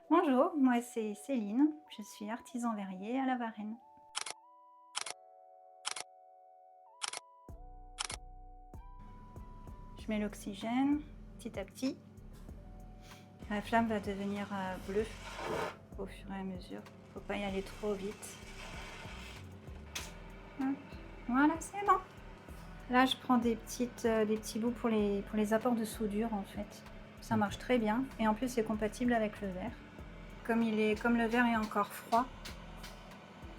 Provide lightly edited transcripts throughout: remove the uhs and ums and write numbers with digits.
Bonjour, moi c'est Céline, je suis artisan verrier à La Varenne. Je mets l'oxygène petit à petit. La flamme va devenir bleue au fur et à mesure. Faut pas y aller trop vite. Hop. Voilà, c'est bon. Là, je prends des petits bouts pour les apports de soudure en fait. Ça marche très bien et en plus c'est compatible avec le verre. Comme le verre est encore froid,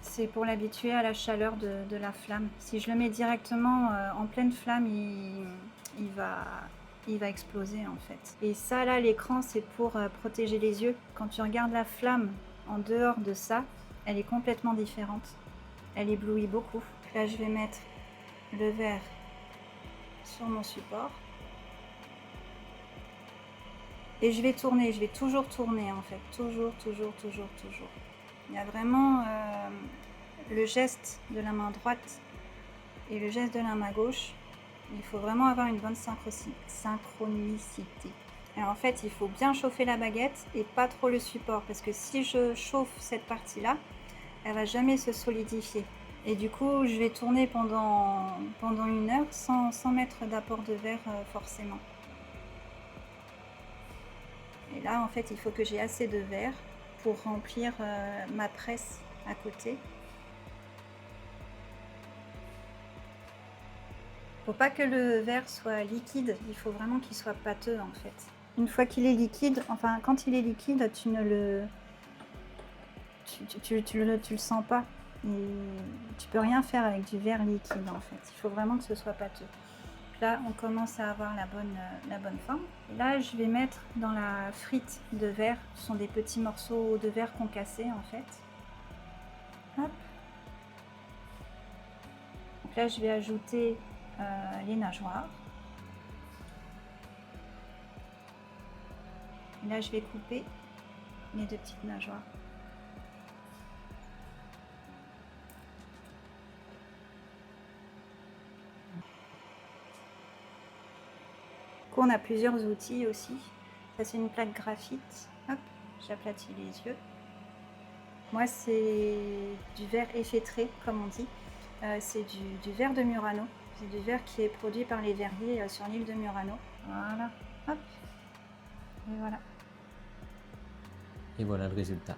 c'est pour l'habituer à la chaleur de la flamme. Si je le mets directement en pleine flamme, il va exploser en fait. Et ça là, l'écran, c'est pour protéger les yeux. Quand tu regardes la flamme en dehors de ça, elle est complètement différente. Elle éblouit beaucoup. Là, je vais mettre le verre sur mon support. Et je vais tourner, je vais toujours tourner en fait. Toujours, toujours, toujours, toujours. Il y a vraiment le geste de la main droite et le geste de la main gauche. Il faut vraiment avoir une bonne synchronicité. Alors en fait, il faut bien chauffer la baguette et pas trop le support parce que si je chauffe cette partie-là, elle va jamais se solidifier. Et du coup, je vais tourner pendant 1 heure sans mettre d'apport de verre forcément. Et là, en fait, il faut que j'ai assez de verre pour remplir ma presse à côté. Faut pas que le verre soit liquide, il faut vraiment qu'il soit pâteux en fait. Une fois qu'il est liquide, enfin quand il est liquide, tu ne le tu le sens pas. Et tu peux rien faire avec du verre liquide en fait. Il faut vraiment que ce soit pâteux. Là, on commence à avoir la bonne forme. Et là, je vais mettre dans la frite de verre. Ce sont des petits morceaux de verre concassés en fait. Hop. Donc là, je vais ajouter les nageoires. Et là, je vais couper mes 2 petites nageoires. On a plusieurs outils aussi. Ça, c'est une plaque graphite. Hop, j'aplatis les yeux. Moi, c'est du verre effétré, comme on dit. C'est du verre de Murano. C'est du verre qui est produit par les verriers sur l'île de Murano. Voilà, hop, et voilà. Et voilà le résultat.